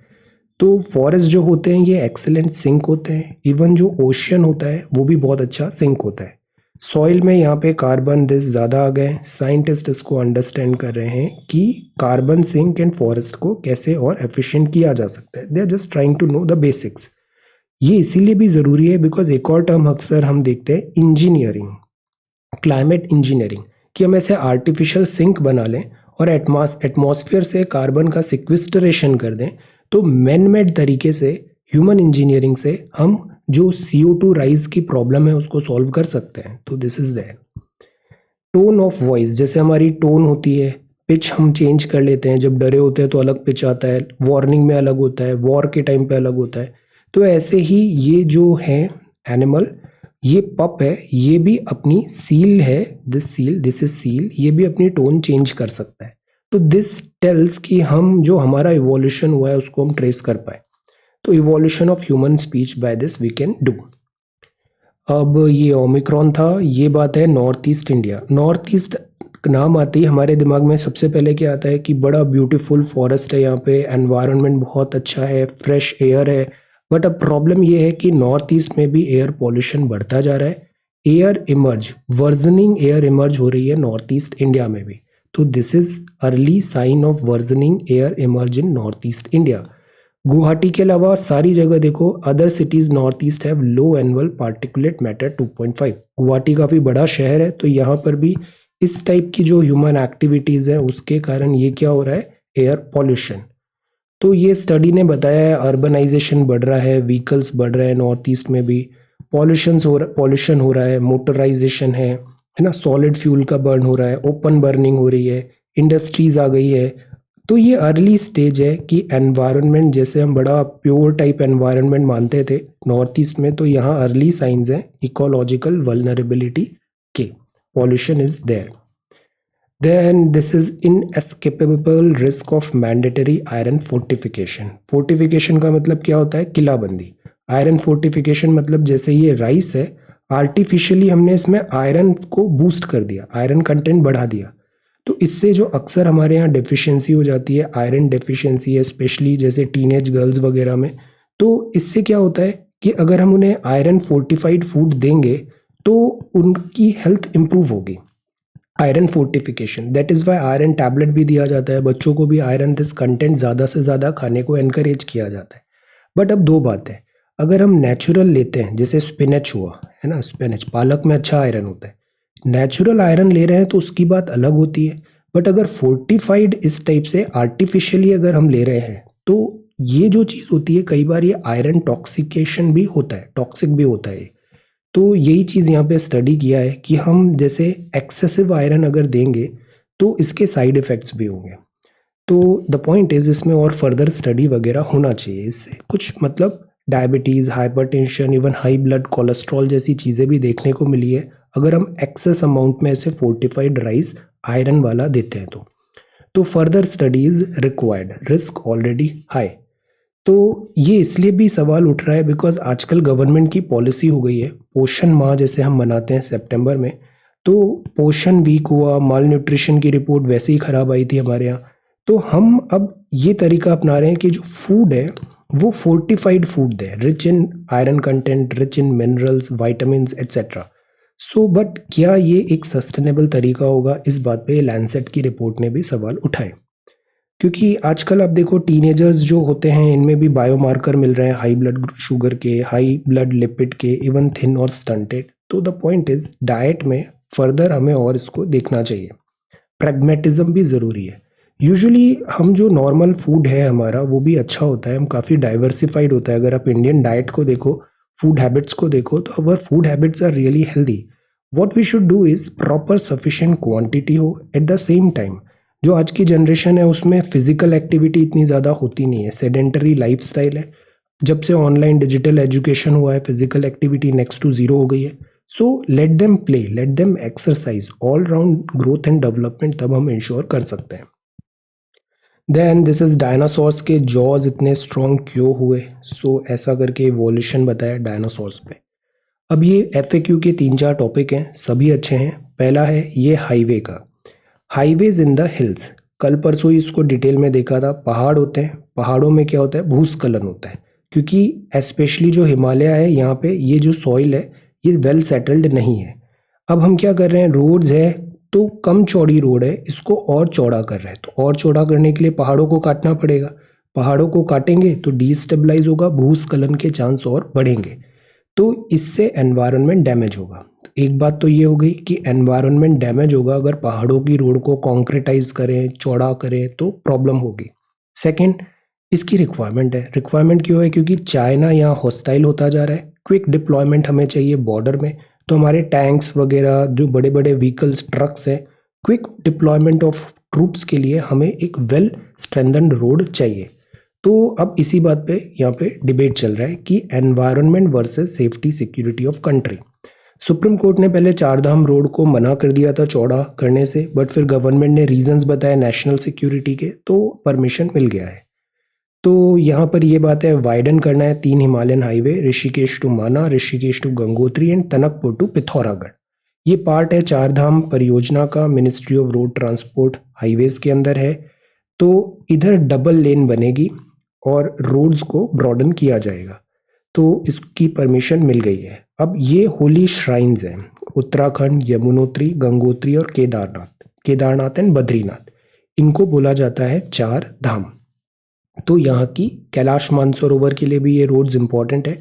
तो फॉरेस्ट जो होते हैं ये एक्सेलेंट सिंक होते हैं। इवन जो ओशियन होता है वो भी बहुत अच्छा सिंक होता है। सॉइल में यहाँ पे कार्बन दिस ज़्यादा आ गए। साइंटिस्ट इसको अंडरस्टैंड कर रहे हैं कि कार्बन सिंक एंड फॉरेस्ट को कैसे और एफिशिएंट किया जा सकता है। They are just trying to know the basics. ये इसीलिए भी ज़रूरी है बिकॉज एक और टर्म अक्सर हम देखते हैं, इंजीनियरिंग, क्लाइमेट इंजीनियरिंग, कि हम ऐसे आर्टिफिशियल सिंक बना लें और एटमॉस्फेयर से कार्बन का सिक्विस्टरेशन कर दें। तो मैन मेड तरीके से, ह्यूमन इंजीनियरिंग से हम जो CO2 राइज की प्रॉब्लम है उसको सॉल्व कर सकते हैं। तो this is there. Tone of voice, जैसे हमारी टोन होती है, पिच हम चेंज कर लेते हैं। जब डरे होते हैं तो अलग पिच आता है, वार्निंग में अलग होता है, वॉर के टाइम पे अलग होता है। तो ऐसे ही ये जो है एनिमल, ये पप है, ये भी अपनी सील है, दिस इज सील, ये भी अपनी टोन चेंज कर सकता है। तो दिस टेल्स कि हम जो हमारा इवोल्यूशन हुआ है उसको हम ट्रेस कर पाए। तो evolution of human speech by this we can do. अब ये ओमिक्रॉन था, ये बात है north east India. North east नाम आते ही हमारे दिमाग में सबसे पहले क्या आता है कि बड़ा ब्यूटीफुल फॉरेस्ट है, यहाँ पे एनवायरनमेंट बहुत अच्छा है, फ्रेश एयर है। बट अब प्रॉब्लम ये है कि नॉर्थ ईस्ट में भी एयर पॉल्यूशन बढ़ता जा रहा है। Air emerge, worsening air emerge हो रही है नॉर्थ ईस्ट इंडिया में भी। तो this is early sign of worsening air emerge in north east India. Guwahati के अलावा सारी जगह देखो, other cities north east have low annual particulate matter 2.5। Guwahati काफ़ी बड़ा शहर है, तो यहाँ पर भी इस टाइप की जो ह्यूमन एक्टिविटीज़ है उसके कारण ये क्या हो रहा है, एयर पॉल्यूशन। तो ये स्टडी ने बताया है अर्बनाइजेशन बढ़ रहा है, व्हीकल्स बढ़ रहे हैं नॉर्थ ईस्ट में भी, पॉल्यूशन हो रहा है, मोटराइजेशन है ना, सॉलिड फ्यूल का बर्न हो रहा है, ओपन बर्निंग हो रही है, इंडस्ट्रीज आ गई है। तो ये अर्ली स्टेज है कि एनवायरनमेंट, जैसे हम बड़ा प्योर टाइप एनवायरनमेंट मानते थे नॉर्थ ईस्ट में, तो यहाँ अर्ली साइंस हैं इकोलॉजिकल वल्नरेबिलिटी के, pollution is there. Then this is inescapable risk of mandatory iron fortification. Fortification का मतलब क्या होता है, किलाबंदी। आयरन फोर्टिफिकेशन मतलब जैसे ये राइस है, आर्टिफिशियली हमने इसमें आयरन को बूस्ट कर दिया, आयरन कंटेंट बढ़ा दिया। तो इससे जो अक्सर हमारे यहाँ डेफिशिएंसी हो जाती है, आयरन डेफिशिएंसी है, स्पेशली जैसे टीनेज गर्ल्स वगैरह में। तो इससे क्या होता है कि अगर हम उन्हें आयरन फोर्टिफाइड फूड देंगे तो उनकी हेल्थ इम्प्रूव होगी। Iron fortification, that is Y iron tablet भी दिया जाता है, बच्चों को भी आयरन दिस कंटेंट ज़्यादा से ज़्यादा खाने को एनकरेज किया जाता है। बट अब दो बात है, अगर हम नेचुरल लेते हैं जैसे स्पिनच हुआ है ना, स्पिनच पालक में अच्छा आयरन होता है, नेचुरल आयरन ले रहे हैं तो उसकी बात अलग होती है। बट अगर फोर्टिफाइड इस टाइप से आर्टिफिशियली अगर हम ले रहे हैं तो ये जो चीज़ होती है कई बार ये आयरन टॉक्सिकेशन भी होता है, टॉक्सिक भी होता है। तो यही चीज़ यहाँ पे स्टडी किया है कि हम जैसे एक्सेसिव आयरन अगर देंगे तो इसके साइड इफ़ेक्ट्स भी होंगे। तो द पॉइंट इज इसमें और फर्दर स्टडी वगैरह होना चाहिए, इससे कुछ मतलब diabetes, hypertension, even high blood cholesterol जैसी चीज़ें भी देखने को मिली है अगर हम एक्सेस अमाउंट में ऐसे फोर्टिफाइड राइस आयरन वाला देते हैं तो further studies required, risk already high. तो ये इसलिए भी सवाल उठ रहा है बिकॉज आजकल गवर्नमेंट की पॉलिसी हो गई है, पोषण माह जैसे हम मनाते हैं सितंबर में, तो पोषण वीक हुआ, माल न्यूट्रिशन की रिपोर्ट वैसे ही ख़राब आई थी हमारे यहाँ। तो हम अब ये तरीका अपना रहे हैं कि जो फूड है वो फोर्टिफाइड फूड दें, rich in iron content, rich in minerals, vitamins etcetera. So but क्या ये एक सस्टेनेबल तरीका होगा, इस बात पे लैंसेट की रिपोर्ट ने भी सवाल उठाए। क्योंकि आजकल आप देखो टीनेजर्स जो होते हैं इनमें भी बायोमार्कर मिल रहे हैं हाई ब्लड शुगर के, हाई ब्लड लिपिड के, इवन थिन और स्टंटेड। तो द पॉइंट इज डाइट में फर्दर हमें और इसको देखना चाहिए। प्रैग्मेटिज्म भी ज़रूरी है। यूजुअली हम जो नॉर्मल फूड है हमारा वो भी अच्छा होता है, हम काफ़ी डाइवर्सिफाइड होता है। अगर आप इंडियन डाइट को देखो, फूड हैबिट्स को देखो, तो our food habits are really healthy. What we should do is proper sufficient quantity हो, एट द सेम टाइम जो आज की जनरेशन है उसमें फिजिकल एक्टिविटी इतनी ज़्यादा होती नहीं है, सेडेंटरी लाइफस्टाइल है। जब से ऑनलाइन डिजिटल एजुकेशन हुआ है physical activity next to zero हो गई है। So let them play, let them exercise, all round growth and development तब हम इंश्योर कर सकते हैं। देन दिस इज डायनासोर्स के जॉज इतने स्ट्रॉन्ग क्यों हुए, सो ऐसा करके इवोल्यूशन बताया डायनासोर्स पे। अब ये FAQ के 3-4 टॉपिक हैं, सभी अच्छे हैं। पहला है ये हाईवे का, हाईवेज इन द हिल्स। कल परसों ही इसको डिटेल में देखा था। पहाड़ होते हैं, पहाड़ों में क्या होता है, भूस्खलन होता है, क्योंकि स्पेशली जो हिमालय है यहाँ पे ये जो सॉइल है ये वेल सेटल्ड नहीं है। अब हम क्या कर रहे हैं, रोड्स है तो कम चौड़ी रोड है, इसको और चौड़ा कर रहे हैं। तो और चौड़ा करने के लिए पहाड़ों को काटना पड़ेगा, पहाड़ों को काटेंगे तो डिस्टेबलाइज होगा, भूस्खलन के चांस और बढ़ेंगे, तो इससे एनवायरनमेंट डैमेज होगा। एक बात तो ये हो गई कि एनवायरनमेंट डैमेज होगा अगर पहाड़ों की रोड को कॉन्क्रीटाइज करें, चौड़ा करें तो प्रॉब्लम होगी। सेकंड, इसकी रिक्वायरमेंट है। रिक्वायरमेंट क्यों है, क्योंकि चाइना यहाँ हॉस्टाइल होता जा रहा है, क्विक डिप्लॉयमेंट हमें चाहिए बॉर्डर में। तो हमारे टैंक्स वगैरह जो बड़े बड़े व्हीकल्स, ट्रक्स हैं, क्विक डिप्लॉयमेंट ऑफ ट्रूप्स के लिए हमें एक वेल स्ट्रेंथन्ड रोड चाहिए। तो अब इसी बात पे यहाँ पे डिबेट चल रहा है कि environment versus safety security of country. Supreme court ने पहले चारधाम रोड को मना कर दिया था चौड़ा करने से, बट फिर गवर्नमेंट ने रीजंस बताए नेशनल सिक्योरिटी के, तो परमिशन मिल गया है। तो यहाँ पर ये बात है, वाइडन करना है 3 Himalayan highway, Rishikesh to Mana, Rishikesh to Gangotri and Tanakpur to Pithoragarh. ये पार्ट है चारधाम परियोजना का, ministry of road transport highways के अंदर है। तो इधर डबल लेन बनेगी और रोड्स को ब्रॉडन किया जाएगा, तो इसकी परमिशन मिल गई है। अब ये होली श्राइन्स हैं, उत्तराखंड, यमुनोत्री, गंगोत्री और केदारनाथ, केदारनाथ एंड बद्रीनाथ, इनको बोला जाता है 4 धाम। तो यहाँ की कैलाश मानसरोवर के लिए भी ये रोड्स इंपॉर्टेंट है।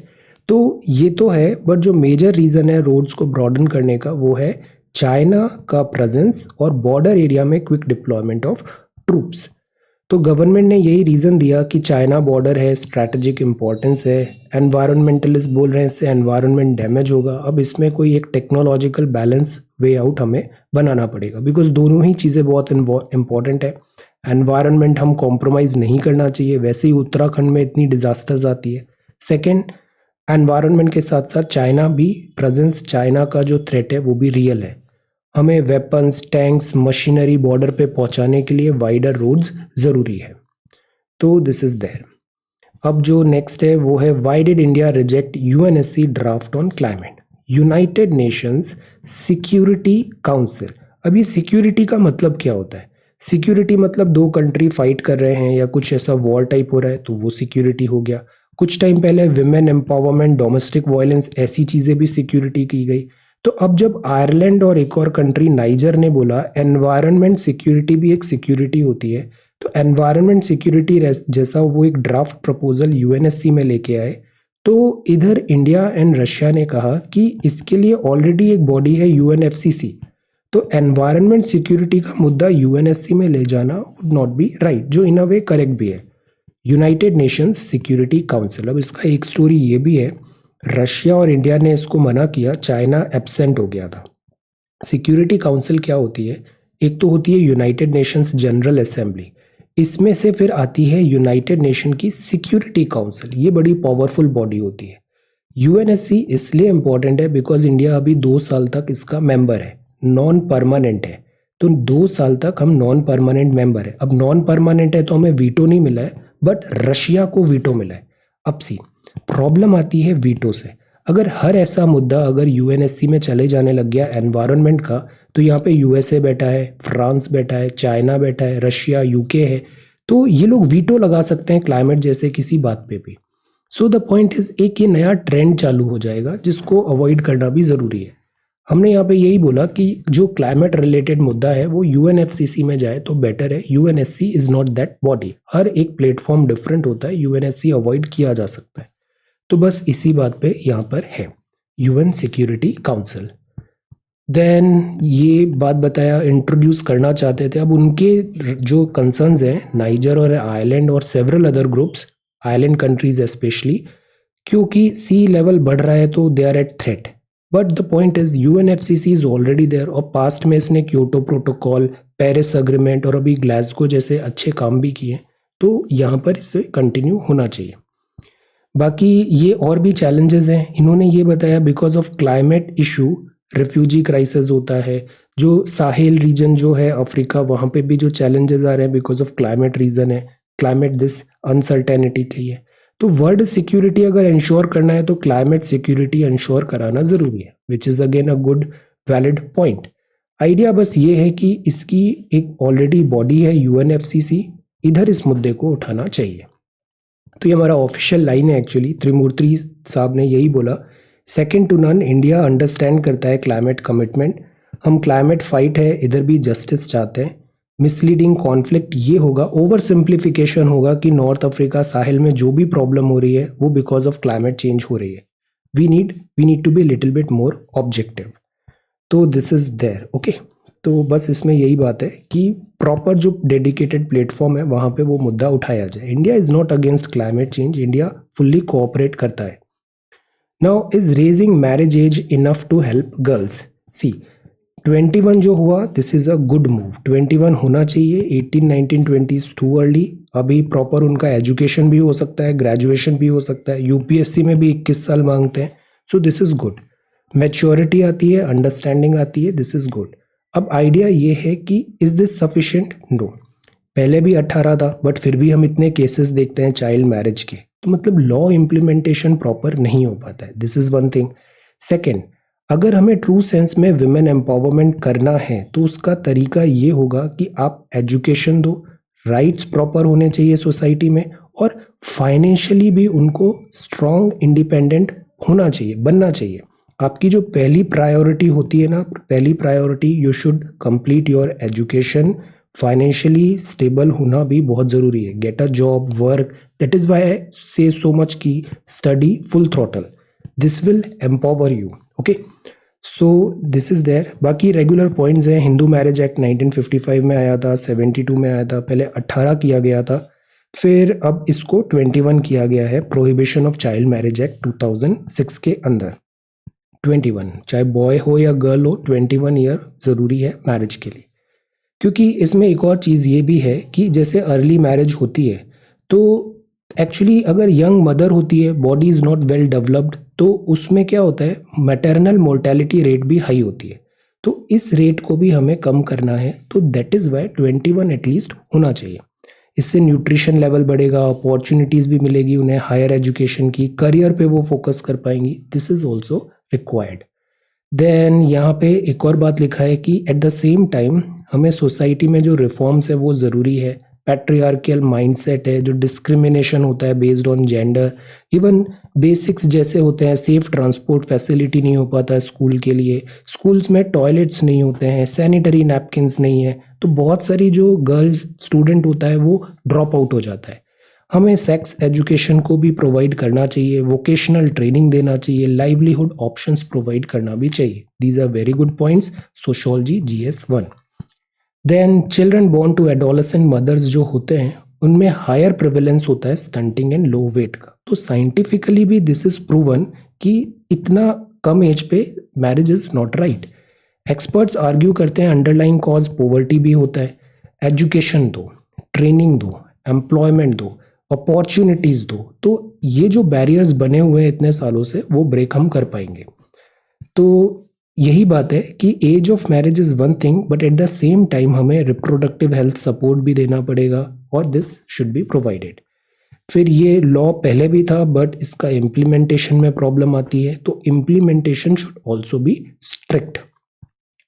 तो ये तो है, बट जो मेजर रीज़न है रोड्स को ब्रॉडन करने का वो है चाइना का प्रेजेंस और बॉर्डर एरिया में क्विक डिप्लॉयमेंट ऑफ ट्रूप्स। तो गवर्नमेंट ने यही रीज़न दिया कि चाइना बॉर्डर है, स्ट्रैटेजिक इंपॉर्टेंस है, एनवायरमेंटलिस्ट बोल रहे हैं इससे एनवायरनमेंट डैमेज होगा। अब इसमें कोई एक टेक्नोलॉजिकल बैलेंस वे आउट हमें बनाना पड़ेगा, बिकॉज दोनों ही चीज़ें बहुत इंपॉर्टेंट है। एनवायरनमेंट हम कॉम्प्रोमाइज़ नहीं करना चाहिए, वैसे ही उत्तराखंड में इतनी डिजास्टर्स आती है। सेकेंड, एनवायरनमेंट के साथ साथ चाइना भी प्रेजेंस, चाइना का जो थ्रेट है वो भी रियल है। हमें वेपन्स, टैंक्स, मशीनरी बॉर्डर पे पहुंचाने के लिए वाइडर रोड्स ज़रूरी है। तो दिस इज़ देयर। अब जो नेक्स्ट है वो है, why did India reject UNSC draft on climate, United Nations security council. अब ये सिक्योरिटी का मतलब क्या होता है, सिक्योरिटी मतलब 2 कंट्री फाइट कर रहे हैं या कुछ ऐसा वॉर टाइप हो रहा है तो वो सिक्योरिटी हो गया। कुछ टाइम पहले विमेन एम्पावरमेंट, डोमेस्टिक वायलेंस, ऐसी चीज़ें भी सिक्योरिटी की गई। तो अब जब आयरलैंड और एक और कंट्री नाइजर ने बोला एनवायरनमेंट सिक्योरिटी भी एक सिक्योरिटी होती है, तो एनवायरनमेंट सिक्योरिटी जैसा वो एक ड्राफ्ट प्रपोजल यूएनएससी में लेके आए, तो इधर इंडिया एंड रशिया ने कहा कि इसके लिए ऑलरेडी एक बॉडी है यूएनएफसीसी, तो एनवायरनमेंट सिक्योरिटी का मुद्दा यूएनएससी में ले जाना वुड नॉट बी राइट, जो इन अ वे करेक्ट भी है। यूनाइटेड नेशंस सिक्योरिटी काउंसिल, अब इसका एक स्टोरी ये भी है, रशिया और इंडिया ने इसको मना किया, चाइना एब्सेंट हो गया था। सिक्योरिटी काउंसिल क्या होती है? एक तो होती है यूनाइटेड नेशंस जनरल असेंबली, इसमें से फिर आती है यूनाइटेड नेशन की सिक्योरिटी काउंसिल, ये बड़ी पावरफुल बॉडी होती है। यूएनएससी इसलिए इंपॉर्टेंट है बिकॉज इंडिया अभी 2 साल तक इसका मेंबर है, नॉन परमानेंट है, तो 2 साल तक हम नॉन परमानेंट मेंबर है। अब नॉन परमानेंट है तो हमें वीटो नहीं मिला है, बट रशिया को वीटो मिला है। अब सी प्रॉब्लम आती है वीटो से, अगर हर ऐसा मुद्दा अगर यूएनएससी में चले जाने लग गया एनवायरनमेंट का, तो यहाँ पे यूएसए बैठा है, फ्रांस बैठा है, चाइना बैठा है, रशिया, यूके है, तो ये लोग वीटो लगा सकते हैं क्लाइमेट जैसे किसी बात पे भी। सो द पॉइंट इज, एक ये नया ट्रेंड चालू हो जाएगा जिसको अवॉइड करना भी ज़रूरी है। हमने यहाँ पे यही बोला कि जो क्लाइमेट रिलेटेड मुद्दा है वो यूएनएफसीसी में जाए तो बेटर है, UNSC is not that body. हर एक प्लेटफॉर्म डिफरेंट होता है, यूएनएससी अवॉइड किया जा सकता है। तो बस इसी बात पे यहाँ पर है यूएन सिक्योरिटी काउंसिल। देन ये बात बताया, इंट्रोड्यूस करना चाहते थे। अब उनके जो कंसर्न्स हैं, नाइजर और आयरलैंड और several other groups, island countries specially, क्योंकि सी लेवल बढ़ रहा है तो they are at threat. But the point is UNFCC is already there, और पास्ट में इसने क्योटो प्रोटोकॉल, पेरिस अग्रीमेंट और अभी ग्लासगो जैसे अच्छे काम भी किए, तो यहाँ पर इससे कंटिन्यू होना चाहिए। बाकी ये और भी चैलेंजेस हैं, इन्होंने ये बताया because of climate issue refugee crisis होता है, जो साहेल रीजन जो है अफ्रीका, वहाँ पे भी जो चैलेंजेस आ रहे हैं बिकॉज ऑफ क्लाइमेट रीजन है, क्लाइमेट दिस अनसर्टेनिटी की है। तो वर्ल्ड सिक्योरिटी अगर इंश्योर करना है तो क्लाइमेट सिक्योरिटी इंश्योर कराना ज़रूरी है, which is again a good valid point. Idea बस ये है कि इसकी एक ऑलरेडी बॉडी है यूएनएफसीसी, इधर इस मुद्दे को उठाना चाहिए। तो ये हमारा ऑफिशियल लाइन है एक्चुअली, त्रिमूर्ति साहब ने यही बोला, second to none, India understand करता है क्लाइमेट कमिटमेंट, हम क्लाइमेट फाइट है, इधर भी जस्टिस चाहते हैं। मिसलीडिंग कॉन्फ्लिक्ट ये होगा, ओवर सिंप्लीफिकेशन होगा कि नॉर्थ अफ्रीका साहिल में जो भी प्रॉब्लम हो रही है वो बिकॉज ऑफ क्लाइमेट चेंज हो रही है। We need to be little bit more objective. तो दिस इज देयर, ओके। तो बस इसमें यही बात है कि प्रॉपर जो डेडिकेटेड प्लेटफॉर्म है वहाँ पे वो मुद्दा उठाया जाए। India is not against climate change, India fully cooperate करता है। Now, is raising marriage age enough to help girls? See 21 जो हुआ, this is a good move, 21 होना चाहिए। 18, 19, 20 टू अर्ली। अभी प्रॉपर उनका एजुकेशन भी हो सकता है, ग्रेजुएशन भी हो सकता है, यूपीएससी में भी 21 साल मांगते हैं, सो दिस इज गुड। मैच्योरिटी आती है, अंडरस्टैंडिंग आती है, दिस इज गुड। अब आइडिया ये है कि इज दिस सफिशिएंट? नो, पहले भी 18 था बट फिर भी हम इतने केसेस देखते हैं चाइल्ड मैरिज के, तो मतलब लॉ इम्प्लीमेंटेशन प्रॉपर नहीं हो पाता है, this is one thing. Second, अगर हमें ट्रू सेंस में विमेन एम्पावरमेंट करना है तो उसका तरीका ये होगा कि आप एजुकेशन दो, राइट्स प्रॉपर होने चाहिए सोसाइटी में, और फाइनेंशियली भी उनको स्ट्रॉन्ग इंडिपेंडेंट होना चाहिए, बनना चाहिए। आपकी जो पहली प्रायोरिटी होती है ना, पहली priority, you should complete your education, financially stable होना भी बहुत ज़रूरी है, get a job, work, that is why I say so much की study full throttle, this will empower you, okay. So this is there. बाकी regular points हैं, Hindu marriage act 1955 में आया था, 72 में आया था, पहले 18 किया गया था, फिर अब इसको 21 किया गया है। Prohibition of child marriage act 2006 के अंदर 21, चाहे बॉय हो या गर्ल हो, 21 ईयर ज़रूरी है मैरिज के लिए। क्योंकि इसमें एक और चीज़ ये भी है कि जैसे अर्ली मैरिज होती है तो एक्चुअली अगर यंग मदर होती है, body is not well developed, तो उसमें क्या होता है, मैटरनल मोर्टेलिटी रेट भी हाई होती है, तो इस रेट को भी हमें कम करना है, तो दैट इज़ वाई 21 एटलीस्ट होना चाहिए। इससे न्यूट्रिशन लेवल बढ़ेगा, अपॉर्चुनिटीज़ भी मिलेगी उन्हें हायर एजुकेशन की, करियर पे वो फोकस कर पाएंगी, this is also required. Then यहाँ पे एक और बात लिखा है कि एट द सेम टाइम हमें सोसाइटी में जो रिफॉर्म्स है वो ज़रूरी है, पैट्रियार्कियल माइंडसेट है, जो डिस्क्रिमिनेशन होता है based on gender, even basics जैसे होते हैं, सेफ ट्रांसपोर्ट फैसिलिटी नहीं हो पाता है स्कूल के लिए, स्कूल्स में टॉयलेट्स नहीं होते हैं, सैनिटरी नैपकिन्स नहीं है, तो बहुत सारी जो गर्ल स्टूडेंट होता है वो ड्रॉप आउट हो जाता है। हमें सेक्स एजुकेशन को भी प्रोवाइड करना चाहिए, वोकेशनल ट्रेनिंग देना चाहिए, लाइवलीहुड ऑप्शंस प्रोवाइड करना भी चाहिए। These are very good points, sociology GS1। Then children born to adolescent mothers जो होते हैं उनमें हायर प्रिवेलेंस होता है स्टंटिंग एंड लो वेट का। तो साइंटिफिकली भी दिस इज प्रूवन कि इतना कम एज पे marriage is not right. Experts argue करते हैं अंडरलाइंग कॉज पॉवर्टी भी होता है। एजुकेशन दो, ट्रेनिंग दो, एम्प्लॉयमेंट दो, अपॉर्चुनिटीज दो, तो ये जो बैरियर्स बने हुए हैं इतने सालों से वो ब्रेक हम कर पाएंगे। तो यही बात है कि age of marriage is one thing, but at the same time हमें रिप्रोडक्टिव हेल्थ सपोर्ट भी देना पड़ेगा और दिस शुड बी प्रोवाइडेड। फिर ये लॉ पहले भी था बट इसका इम्प्लीमेंटेशन में प्रॉब्लम आती है, तो implementation should also be strict.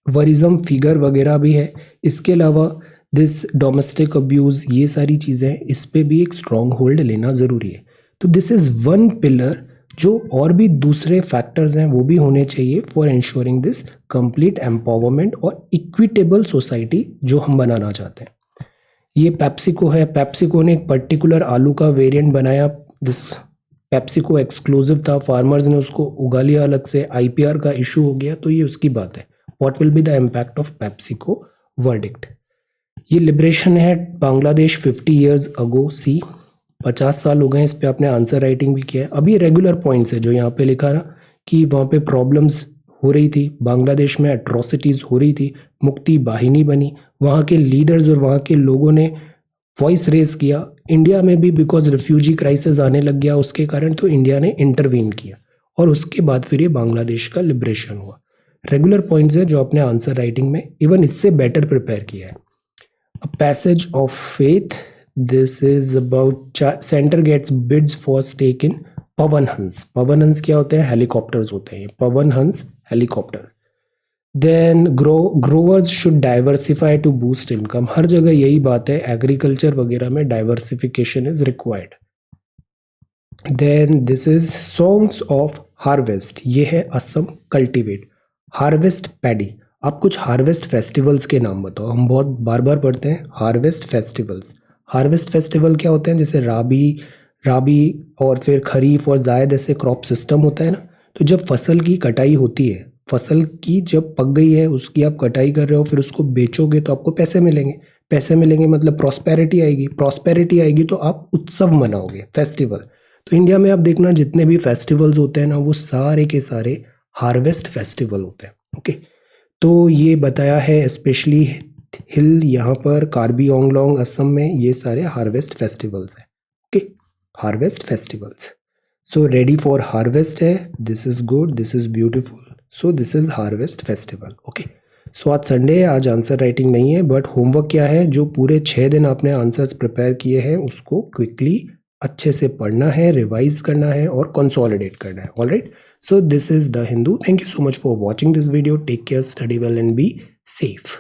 वरिज्म फिगर वगैरह भी है। इसके अलावा दिस डोमेस्टिक अब्यूज़, ये सारी चीज़ें, इस पे भी एक स्ट्रॉन्ग होल्ड लेना ज़रूरी है। तो दिस इज़ वन पिलर, जो और भी दूसरे फैक्टर्स हैं वो भी होने चाहिए for ensuring this complete empowerment और इक्विटेबल सोसाइटी जो हम बनाना चाहते हैं। ये पेप्सिको है, पेप्सिको ने एक पर्टिकुलर आलू का वेरिएंट बनाया, दिस पेप्सिको एक्सक्लूसिव था, फार्मर्स ने उसको उगा लिया अलग से, IPR का इशू हो गया, तो ये उसकी बात है। What will be the impact of PepsiCo verdict. ये लिबरेशन है बांग्लादेश 50 ईयर्स अगो, सी 50 साल हो गए इस पे आपने आंसर राइटिंग भी किया है। अभी रेगुलर पॉइंट्स है जो यहाँ पे लिखा ना कि वहाँ पे प्रॉब्लम्स हो रही थी, बांग्लादेश में एट्रोसिटीज़ हो रही थी, मुक्ति वाहिनी बनी, वहाँ के लीडर्स और वहाँ के लोगों ने वॉइस रेज किया। इंडिया में भी बिकॉज रिफ्यूजी क्राइसिस आने लग गया उसके कारण, तो इंडिया ने इंटरवीन किया और उसके बाद फिर ये बांग्लादेश का लिबरेशन हुआ। रेगुलर पॉइंट्स है जो आपने आंसर राइटिंग में इवन इससे बेटर प्रिपेयर किया है। A passage of faith. This is about center gets bids for stake in Pavan Hans. Pavan Hans क्या होते हैं? हेलीकॉप्टर्स होते हैं। Pavan Hans helicopter. Then growers should diversify to boost income. हर जगह यही बात है, एग्रीकल्चर वगैरह में diversification is required. Then this is songs of harvest. ये है असम कल्टीवेट। Harvest paddy. आप कुछ हार्वेस्ट फेस्टिवल्स के नाम बताओ, हम बहुत बार बार पढ़ते हैं हार्वेस्ट फेस्टिवल्स। हार्वेस्ट फेस्टिवल क्या होते हैं? जैसे राबी और फिर खरीफ और जायद ऐसे क्रॉप सिस्टम होता है ना। तो जब फसल की कटाई होती है, फसल की जब पक गई है उसकी आप कटाई कर रहे हो, फिर उसको बेचोगे तो आपको पैसे मिलेंगे। पैसे मिलेंगे मतलब प्रॉस्पेरिटी आएगी, प्रॉस्पेरिटी आएगी तो आप उत्सव मनाओगे, फेस्टिवल। तो इंडिया में आप देखना जितने भी फेस्टिवल्स होते हैं ना वो सारे के सारे हार्वेस्ट फेस्टिवल होते हैं। ओके, तो ये बताया है स्पेशली हिल यहाँ पर कार्बी ओंगलोंग असम में ये सारे हार्वेस्ट फेस्टिवल्स हैं। Okay, harvest festivals. So ready for harvest है, this is good, this is beautiful, so this is harvest festival. Okay, so आज संडे है, आज आंसर राइटिंग नहीं है, बट होमवर्क क्या है, जो पूरे 6 दिन आपने आंसर्स प्रिपेयर किए हैं उसको क्विकली अच्छे से पढ़ना है, रिवाइज करना है और कंसोलिडेट करना है। Alright, so this is The Hindu. Thank you so much for watching this video. Take care, study well and be safe.